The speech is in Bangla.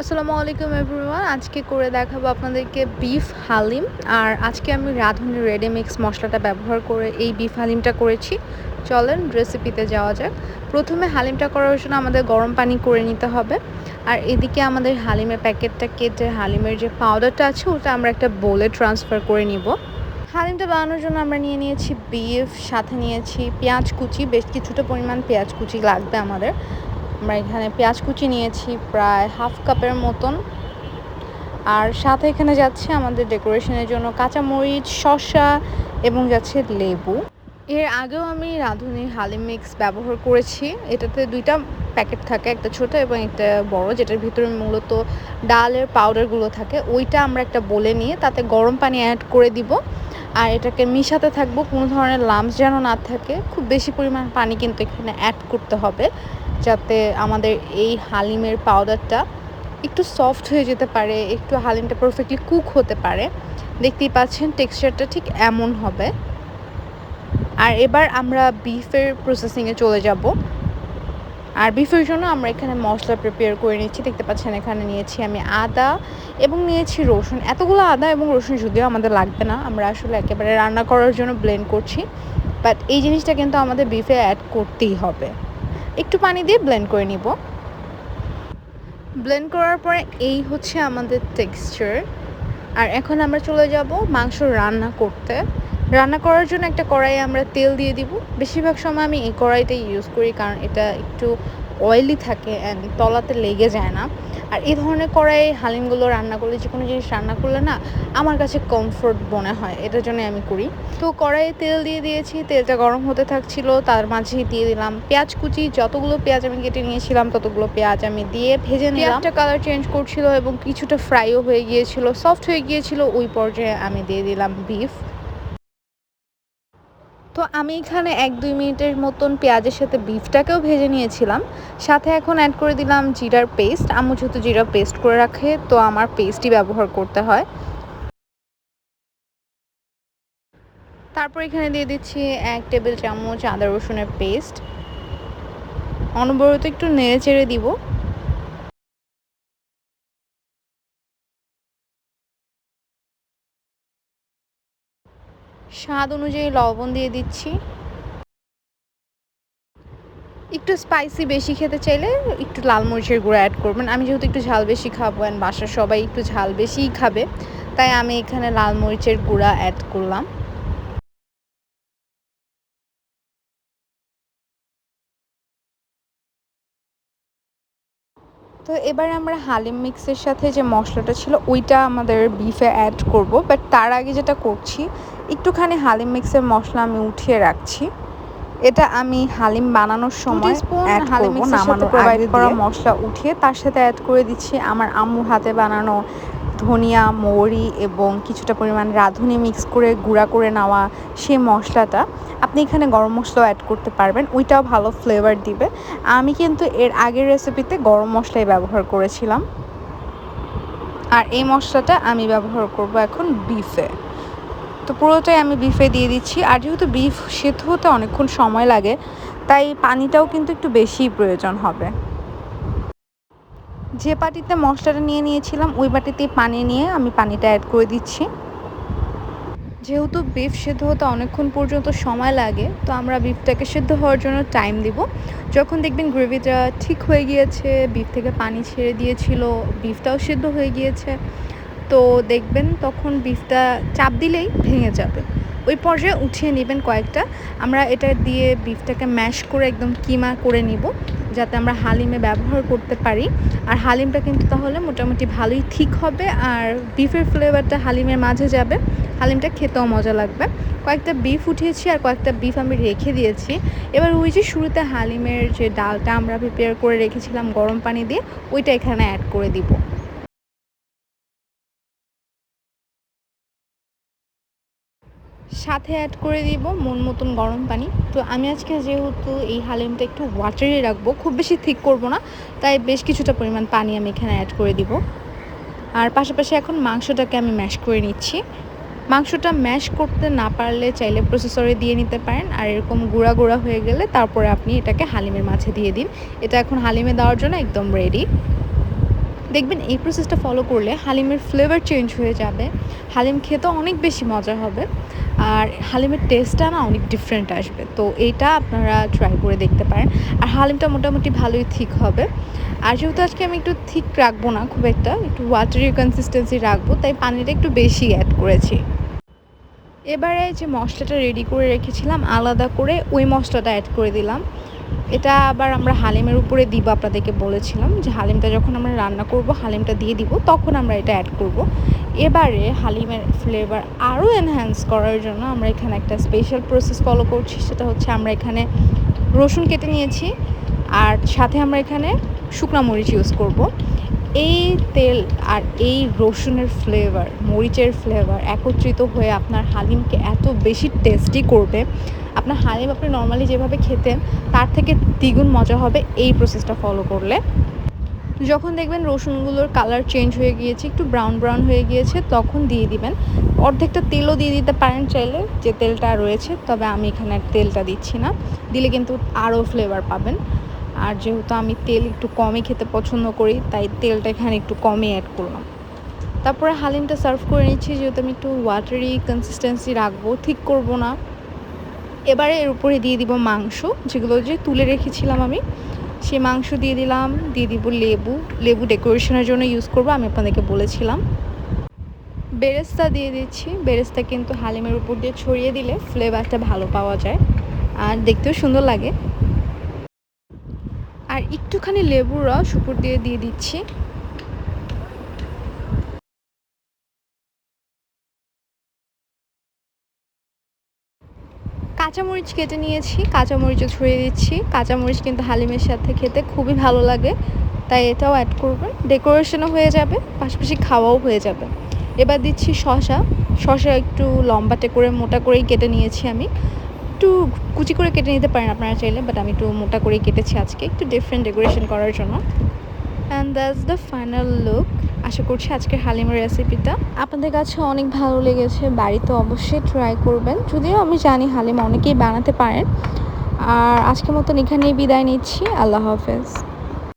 আসসালামু আলাইকুম এভরিওয়ান। আজকে করে দেখাবো আপনাদেরকে বিফ হালিম। আর আজকে আমি রাঁধুনি রেডি মিক্স মশলাটা ব্যবহার করে এই বিফ হালিমটা করেছি। চলেন রেসিপিতে যাওয়া যাক। প্রথমে হালিমটা করার জন্য আমাদের গরম পানি করে নিতে হবে। আর এদিকে আমাদের হালিমের প্যাকেটটা কেটে হালিমের যে পাউডারটা আছে ওটা আমরা একটা বোলে ট্রান্সফার করে নিব। হালিমটা বানানোর জন্য আমরা নিয়ে নিয়েছি বিফ, সাথে নিয়েছি পেঁয়াজ কুচি, বেশ কিছুটা পরিমাণ পেঁয়াজ কুচি লাগবে আমাদের। আমরা এখানে পেঁয়াজ কুচি নিয়েছি প্রায় হাফ কাপের মতন। আর সাথে এখানে যাচ্ছে আমাদের ডেকোরেশনের জন্য কাঁচামরিচ, শসা এবং যাচ্ছে লেবু। এর আগেও আমি রাঁধুনি হালিম মিক্স ব্যবহার করেছি। এটাতে দুইটা প্যাকেট থাকে, একটা ছোট এবং একটা বড়, যেটার ভিতরে মূলত ডালের পাউডারগুলো থাকে। ওইটা আমরা একটা বলে নিয়ে তাতে গরম পানি অ্যাড করে দিব। আর এটাকে মিশাতে থাকবো, কোনো ধরনের লাম্পস যেন না থাকে। খুব বেশি পরিমাণ পানি কিন্তু এখানে অ্যাড করতে হবে, যাতে আমাদের এই হালিমের পাউডারটা একটু সফট হয়ে যেতে পারে, একটু হালিমটা পারফেক্টলি কুক হতে পারে। দেখতেই পাচ্ছেন টেক্সচারটা ঠিক এমন হবে। আর এবার আমরা বিফের প্রসেসিংয়ে চলে যাব। আর বিফের জন্য আমরা এখানে মশলা প্রিপেয়ার করে নিচ্ছি। দেখতে পাচ্ছেন এখানে নিয়েছি আমি আদা এবং নিয়েছি রসুন। এতগুলো আদা এবং রসুন যদিও আমাদের লাগবে না, আমরা আসলে একেবারে রান্না করার জন্য ব্লেন্ড করছি। বাট এই জিনিসটা কিন্তু আমাদের বিফে অ্যাড করতেই হবে। একটু পানি দিয়ে ব্লেন্ড করে নিব। ব্লেন্ড করার পরে এই হচ্ছে আমাদের টেক্সচার। আর এখন আমরা চলে যাব মাংস রান্না করতে। রান্না করার জন্য একটা কড়াইয়ে আমরা তেল দিয়ে দিব। বেশিরভাগ সময় আমি এই কড়াইটাই ইউজ করি, কারণ এটা একটু অয়েলি থাকে অ্যান্ড তলাতে লেগে যায় না। আর এই ধরনের কড়াইয়ে হালিমগুলো রান্না করলে, যে কোনো জিনিস রান্না করলে না আমার কাছে কমফোর্ট মনে হয়, এটার জন্য আমি করি। তো কড়াইয়ে তেল দিয়ে দিয়েছি, তেলটা গরম হতে থাকছিল, তার মাঝে দিয়ে দিলাম পেঁয়াজ কুচি। যতগুলো পেঁয়াজ আমি কেটে নিয়েছিলাম ততগুলো পেঁয়াজ আমি দিয়ে ভেজে নিলাম। পেঁয়াজটা কালার চেঞ্জ করছিল এবং কিছুটা ফ্রাইও হয়ে গিয়েছিল, সফট হয়ে গিয়েছিল। ওই পর্যায়ে আমি দিয়ে দিলাম বিফ। তো আমি এখানে 1-2 মিনিটের মতন পেঁয়াজের সাথে বিফটাকেও ভেজে নিয়েছিলাম। সাথে এখন অ্যাড করে দিলাম জিরার পেস্ট। আম্মু যেহেতু জিরা পেস্ট করে রাখে, তো আমার পেস্টই ব্যবহার করতে হয়। তারপর এখানে দিয়ে দিচ্ছি 1 টেবিল চামচ আদা রসুনের পেস্ট। অনবরত একটু নেড়ে চেড়ে দিব। স্বাদ অনুযায়ী লবণ দিয়ে দিচ্ছি। একটু স্পাইসি বেশি খেতে চাইলে একটু লাল মরিচের গুঁড়ো অ্যাড করবেন। আমি যেহেতু একটু ঝাল বেশি খাবো অ্যান্ড বাসার সবাই একটু ঝাল বেশিই খাবে, তাই আমি এখানে লাল মরিচের গুঁড়া অ্যাড করলাম। তো এবার আমরা হালিম মিক্সের সাথে যে মশলাটা ছিল ওইটা আমাদের বিফে অ্যাড করব। বাট তার আগে যেটা করছি, একটুখানি হালিম মিক্সের মশলা আমি উঠিয়ে রাখছি। এটা আমি হালিম বানানোর সময় অ্যাড করব। নামানোর প্রোভাইড করা মশলা উঠিয়ে তার সাথে অ্যাড করে দিচ্ছি আমার আম্মুর হাতে বানানো ধনিয়া, মৌরি এবং কিছুটা পরিমাণ রাঁধুনি মিক্স করে গুঁড়া করে নেওয়া সেই মশলাটা। আপনি এখানে গরম মশলাও অ্যাড করতে পারবেন, ওইটাও ভালো ফ্লেভার দিবে। আমি কিন্তু এর আগের রেসিপিতে গরম মশলাই ব্যবহার করেছিলাম। আর এই মশলাটা আমি ব্যবহার করব এখন বিফে। তো পুরোটাই আমি বিফে দিয়ে দিচ্ছি। আর যেহেতু বিফ সেদ্ধ হতে অনেকক্ষণ সময় লাগে, তাই পানিটাও কিন্তু একটু বেশিই প্রয়োজন হবে। যে বাটিতে মশলাটা নিয়ে নিয়েছিলাম ওই বাটিতেই পানি নিয়ে আমি পানিটা অ্যাড করে দিচ্ছি। যেহেতু বিফ সেদ্ধ হতে অনেকক্ষণ পর্যন্ত সময় লাগে, তো আমরা বিফটাকে সেদ্ধ হওয়ার জন্য টাইম দিব। যখন দেখবেন গ্রেভিটা ঠিক হয়ে গিয়েছে, বিফ থেকে পানি ছেড়ে দিয়েছিল, বিফটাও সেদ্ধ হয়ে গিয়েছে, তো দেখবেন তখন বিফটা চাপ দিলেই ভেঙে যাবে। ওই পর্যায়ে উঠিয়ে নেবেন কয়েকটা। আমরা এটা দিয়ে বিফটাকে ম্যাশ করে একদম কিমা করে নিব, যাতে আমরা হালিমে ব্যবহার করতে পারি। আর হালিমটা কিন্তু তাহলে মোটামুটি ভালোই ঠিক হবে, আর বিফের ফ্লেভারটা হালিমের মাঝে যাবে, হালিমটা খেতেও মজা লাগবে। কয়েকটা বিফ উঠিয়েছি আর কয়েকটা বিফ আমি রেখে দিয়েছি। এবার ওই যে শুরুতে হালিমের যে ডালটা আমরা প্রিপেয়ার করে রেখেছিলাম গরম পানি দিয়ে, ওইটা এখানে অ্যাড করে দিব। সাথে অ্যাড করে দিব মন মতন গরম পানি। তো আমি আজকে যেহেতু এই হালিমটা একটু ওয়াটারি রাখবো, খুব বেশি থিক করব না, তাই বেশ কিছুটা পরিমাণ পানি আমি এখানে অ্যাড করে দিব। আর পাশাপাশি এখন মাংসটাকে আমি ম্যাশ করে নিচ্ছি। মাংসটা ম্যাশ করতে না পারলে চাইলে প্রসেসরে দিয়ে নিতে পারেন। আর এরকম গুঁড়া গুঁড়া হয়ে গেলে তারপরে আপনি এটাকে হালিমের মাঝে দিয়ে দিন। এটা এখন হালিমে দেওয়ার জন্য একদম রেডি। দেখবেন এই প্রসেসটা ফলো করলে হালিমের ফ্লেভার চেঞ্জ হয়ে যাবে, হালিম খেতে অনেক বেশি মজা হবে, আর হালিমের টেস্টটা না অনেক ডিফারেন্ট আসবে। তো এইটা আপনারা ট্রাই করে দেখতে পারেন। আর হালিমটা মোটামুটি ভালোই থিক হবে। আর যেহেতু আজকে আমি একটু থিক রাখবো না, খুব একটু ওয়াটারি কনসিস্টেন্সি রাখবো, তাই পানিটা একটু বেশি অ্যাড করেছি। এবারে যে মশলাটা রেডি করে রেখেছিলাম আলাদা করে, ওই মশলাটা অ্যাড করে দিলাম। এটা আবার আমরা হালিমের উপরে দিব, আপনাদেরকে বলেছিলাম যে হালিমটা যখন আমরা রান্না করব হালিমটা দিয়ে দিব, তখন আমরা এটা অ্যাড করব। এবারে হালিমের ফ্লেভার আরও এনহ্যান্স করার জন্য আমরা এখানে একটা স্পেশাল প্রসেস ফলো করছি। সেটা হচ্ছে আমরা এখানে রসুন কেটে নিয়েছি, আর সাথে আমরা এখানে শুকনো মরিচ ইউজ করব। এই তেল আর এই রসুনের ফ্লেভার, মরিচের ফ্লেভার একত্রিত হয়ে আপনার হালিমকে এত বেশি টেস্টি করবে। আপনার হালিম আপনি নর্মালি যেভাবে খেতেন তার থেকে দ্বিগুণ মজা হবে এই প্রসেসটা ফলো করলে। যখন দেখবেন রসুনগুলোর কালার চেঞ্জ হয়ে গিয়েছে, একটু ব্রাউন ব্রাউন হয়ে গিয়েছে, তখন দিয়ে দিবেন। অর্ধেকটা তেলও দিয়ে দিতে পারেন চাইলে, যে তেলটা রয়েছে, তবে আমি এখানে তেলটা দিচ্ছি না, দিলে কিন্তু আরও ফ্লেভার পাবেন। আর যেহেতু আমি তেল একটু কমই খেতে পছন্দ করি, তাই তেলটা এখানে একটু কমই অ্যাড করলাম। তারপরে হালিমটা সার্ভ করে নিচ্ছি, যেহেতু আমি একটু ওয়াটারি কনসিস্টেন্সি রাখবো, ঠিক করব না। এবারে এর উপরে দিয়ে দিব মাংস, যেগুলো যে তুলে রেখেছিলাম আমি, সেই মাংস দিয়ে দিলাম। দিয়ে দিব লেবু ডেকোরেশনের জন্য ইউজ করব, আমি আপনাদেরকে বলেছিলাম। বেরেস্তা দিয়ে দিচ্ছি। বেরেস্তা কিন্তু হালিমের উপর দিয়ে ছড়িয়ে দিলে ফ্লেভারটা ভালো পাওয়া যায় আর দেখতেও সুন্দর লাগে। আর একটুখানি লেবুর রস উপর দিয়ে দিচ্ছি। কাঁচামরিচ কেটে নিয়েছি, কাঁচামরিচও ছড়িয়ে দিচ্ছি। কাঁচামরিচ কিন্তু হালিমের সাথে খেতে খুবই ভালো লাগে, তাই এটাও অ্যাড করবেন। ডেকোরেশনও হয়ে যাবে, পাশাপাশি খাওয়াও হয়ে যাবে। এবার দিচ্ছি শসা একটু লম্বাটে করে মোটা করেই কেটে নিয়েছি আমি। একটু কুচি করে কেটে নিতে পারেন আপনারা চাইলে, বাট আমি একটু মোটা করেই কেটেছি আজকে, একটু ডিফারেন্ট ডেকোরেশন করার জন্য। And that's the final look. আশা করছি আজকের হালিমের রেসিপিটা আপনাদের কাছে অনেক ভালো লেগেছে। বাড়িতে অবশ্যই ট্রাই করবেন, যদিও আমি জানি হালিম অনেকেই বানাতে পারেন। আর আজকের মতন এখানেই বিদায় নিচ্ছি। আল্লাহ হাফেজ।